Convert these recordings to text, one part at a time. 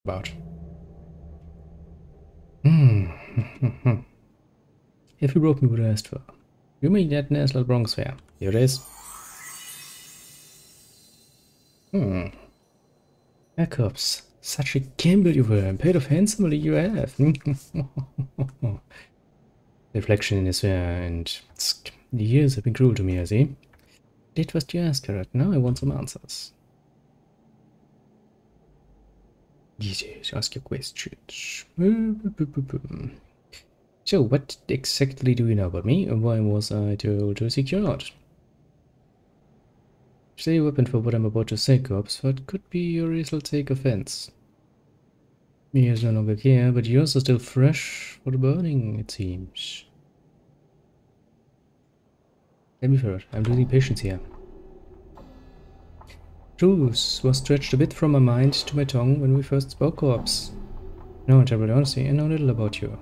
about. Hmm. If you broke me, would I asked for? You mean that nice little Bronx fair? Here it is. Jacobs, such a gamble you were, and paid off handsomely you have. Reflection in his hair, and the years have been cruel to me, I see. Did what you asked, Carrot. Now I want some answers. Yes, ask your questions. So, what exactly do you know about me, and why was I told to seek you out? Say a weapon for what I'm about to say, Cops, what could be your reason to take offense? Me is no longer care, but yours are still fresh for the burning, it seems. Let me first, I'm losing patience here. Truth was stretched a bit from my mind to my tongue when we first spoke, Corpse. No, in terrible honesty, I know little about you.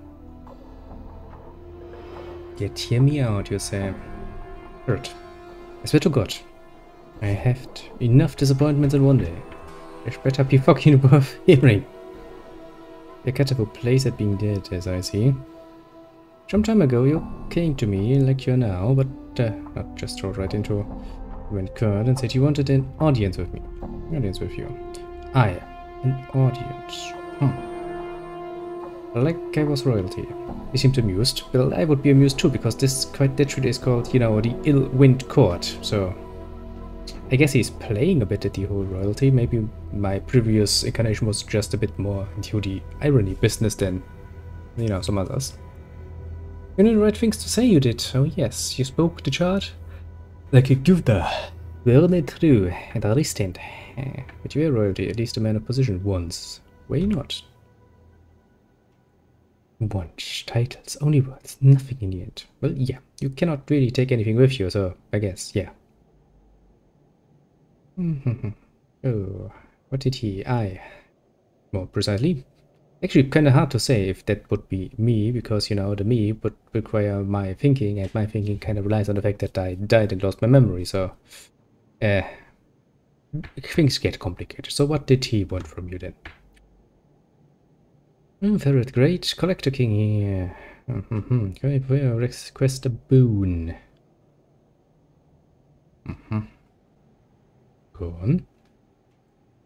Yet hear me out, you say. Hurt. I swear to God, I have enough disappointments in one day. There's better be fucking worth hearing. The catapult plays at being dead, as I see. Some time ago you came to me like you're now, but not just strode right into you went Kurt and said you wanted an audience with me. Audience with you. An audience. Like I was royalty. He seemed amused. Well, I would be amused too, because this quite literally is called, you know, the ill-wind court. So I guess he's playing a bit at the whole royalty. Maybe my previous incarnation was just a bit more into the irony business than, you know, some others. You know the right things to say, you did. Oh yes, you spoke the chart like a Gupta. Very true, and I understand. But you are royalty, at least a man of position once. Why not? Once, titles, only words, nothing in the end. Well, yeah, you cannot really take anything with you, so I guess, yeah. Oh, what did he? More precisely? Actually, kind of hard to say if that would be me, because, you know, the me would require my thinking, and my thinking kind of relies on the fact that I died and lost my memory, so things get complicated. So what did he want from you then? Ferret, great collector king here. Request a boon. Go on.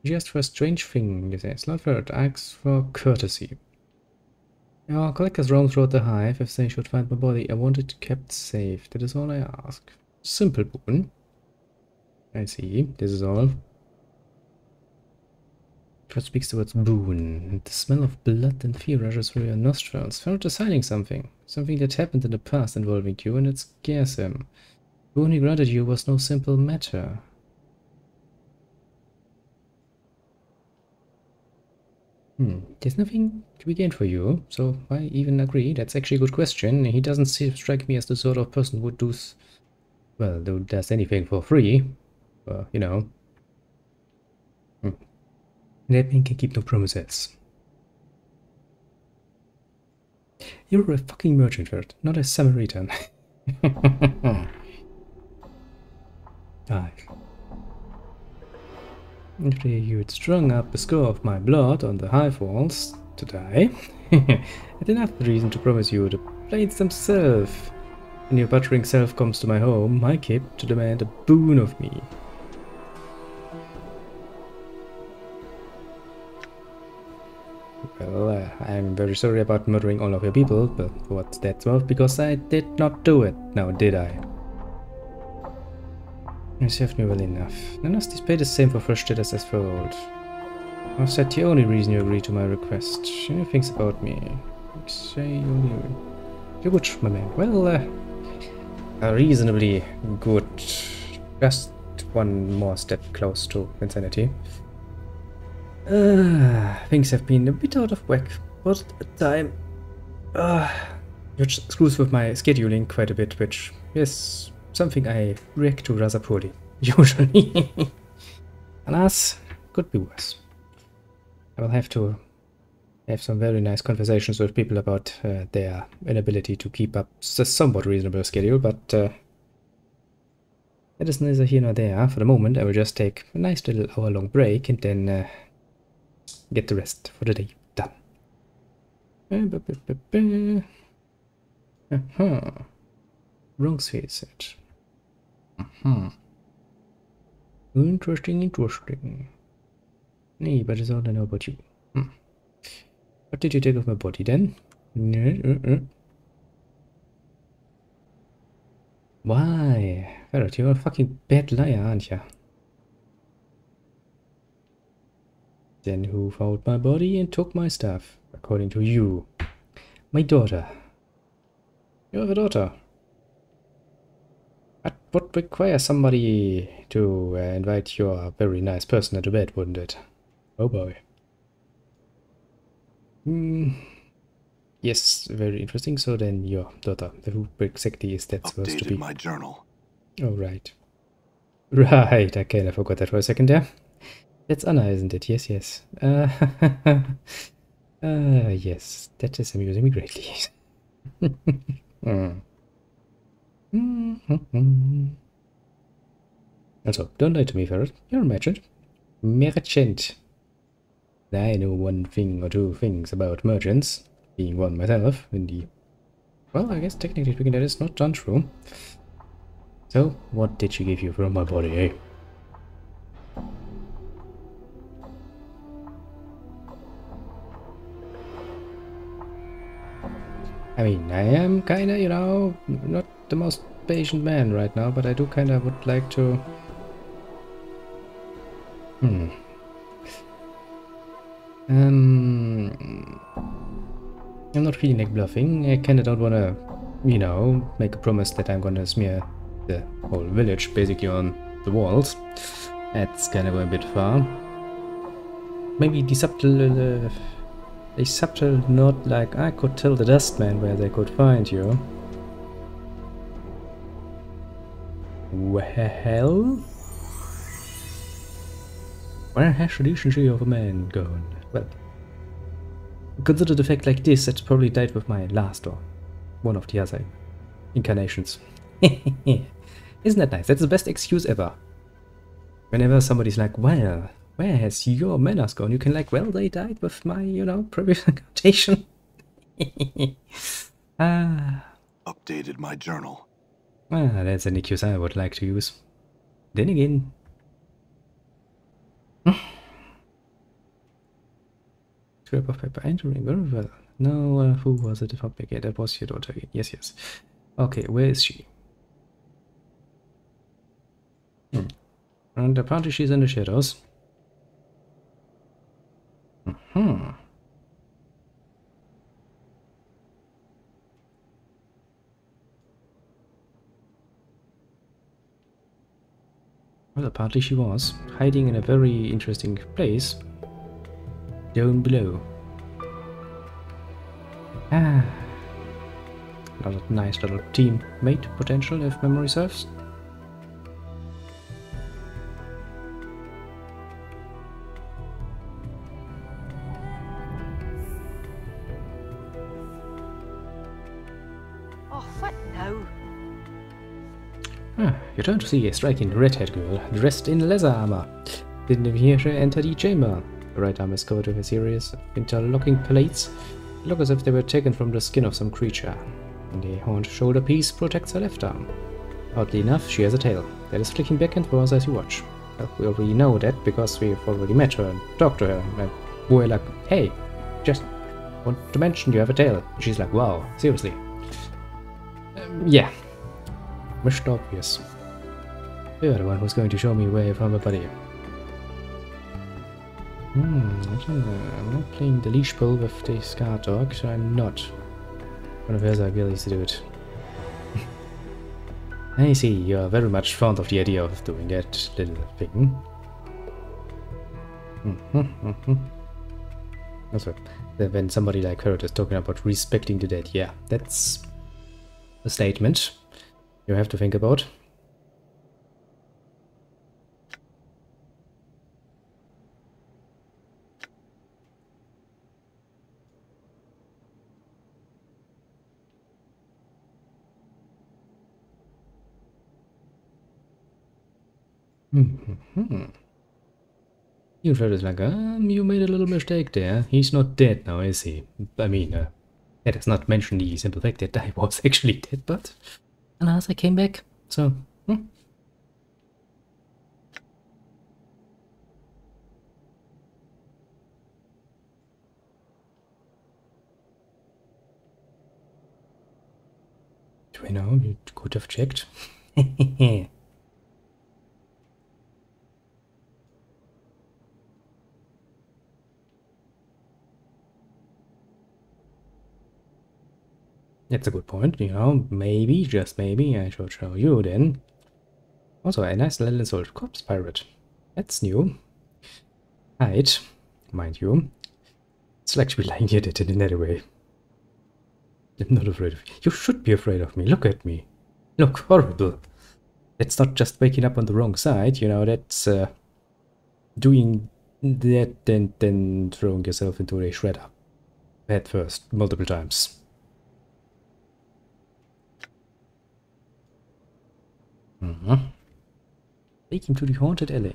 Just for a strange thing, you say. Slotford asks for courtesy. Our collectors roam throughout the hive. If they should find my body, I want it kept safe. That is all I ask. Simple boon. I see. This is all. What speaks the words boon? The smell of blood and fear rushes through your nostrils. Ferret is hiding something. Something that happened in the past involving you, and it scares him. The boon he granted you was no simple matter. There's nothing to be gained for you, so why even agree? That's actually a good question. He doesn't strike me as the sort of person who does anything for free. You know. That man can keep no promises. You're a fucking merchant, Vert, not a Samaritan. After you had strung up a score of my blood on the high walls to die, I had enough reason to promise you the blades themselves. When your buttering self comes to my home, I keep to demand a boon of me. Well, I'm very sorry about murdering all of your people, but what's that worth? Because I did not do it, now did I? You served me well enough. Then must this pay the same for fresh debtors as for old. Was that the only reason you agreed to my request? You know things about me. Say you knew. You're good, my man. Well, reasonably good. Just one more step close to insanity. Things have been a bit out of whack, but at time. Which screws with my scheduling quite a bit, which is something I react to rather poorly, usually. Alas, could be worse. I will have to have some very nice conversations with people about their inability to keep up a somewhat reasonable schedule, but that is neither here nor there. For the moment, I will just take a nice little hour-long break and then Get the rest for the day done. Wrong space set. Interesting, interesting. Nee, but it's all I know about you. What did you take of my body then? Why? Ferret, you're a fucking bad liar, aren't you? Then who found my body and took my stuff? According to you. My daughter. You have a daughter. That would require somebody to invite your very nice person into bed, wouldn't it? Oh boy. Yes, very interesting. So then your daughter, who exactly is that supposed to be? Updated my journal. Oh, right. Right, okay, I forgot that for a second there. That's Anna, isn't it? Yes, yes. Yes, that is amusing me greatly. Also, don't lie to me, Ferret. You're a merchant. Merchant. I know one thing or two things about merchants, being one myself, in the... Well, I guess technically speaking that is not untrue. So, what did she give you from my body, eh? I mean, I am kinda, you know, not the most patient man right now, but I do kinda would like to... I'm not feeling like bluffing. I kinda don't wanna, you know, make a promise that I'm gonna smear the whole village basically on the walls. That's kinda going a bit far. Maybe the subtle note like I could tell the dustman where they could find you. Well, where has the decency of a man gone? Well, consider the fact like this, that probably died with my last or one of the other incarnations. Isn't that nice? That's the best excuse ever. Whenever somebody's like, well, where has your manners gone? You can like, well, they died with my, you know, previous incarnation. Updated my journal. That's an excuse I would like to use. Then again... Scrap of paper entering very well. No, who was it? Yeah, that was your daughter again. Yes, yes. Okay, where is she? And apparently she's in the shadows. Well, apparently she was hiding in a very interesting place down below. Another nice little teammate potential, if memory serves. Oh, what now? You turn to see a striking red-haired girl dressed in leather armor. Didn't even hear her enter the chamber. Her right arm is covered with a series of interlocking plates. Look as if they were taken from the skin of some creature. And a horned shoulder piece protects her left arm. Oddly enough, she has a tail that is flicking back and forth as you watch. Well, we already know that because we've already met her and talked to her. And we're like, hey, just want to mention you have a tail. And she's like, wow, seriously. Yeah. Most obvious. You're the one who's going to show me where you found my body. I don't know. I'm not playing the leash pull with the scar dog, so I'm not. One of hers abilities to do it. I see, you're very much fond of the idea of doing that little thing. Also, when somebody like her is talking about respecting the dead, yeah, that's a statement you have to think about. Fred is like, you made a little mistake there. He's not dead now, is he? I mean, that does not mention the simple fact that I was actually dead, but alas, I came back. So, you know, you could have checked. That's a good point, you know, maybe, just maybe, I should show you then. Also, a nice little old corpse pirate. That's new. Height, mind you. It's like to be lying here in another way. I'm not afraid of you. You should be afraid of me. Look at me. Look horrible. That's not just waking up on the wrong side, you know, that's doing that and then throwing yourself into a shredder. Head first, multiple times. Take him to the haunted alley.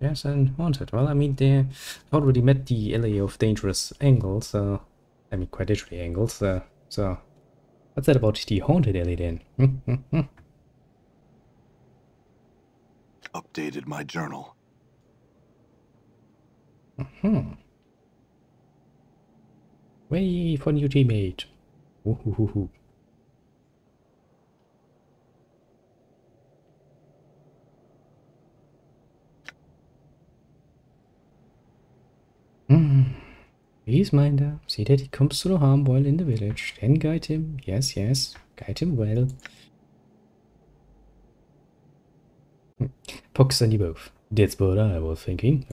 Yes, and haunted. Well, I mean, they already met the alley of dangerous angles, so... I mean, quite literally angles, so... What's that about the haunted alley then? Updated my journal. Way for new teammate. Woohoo. Please, Minder, see that he comes to no harm while in the village. Then guide him. Yes, yes. Guide him well. Pox on you both. That's what I was thinking.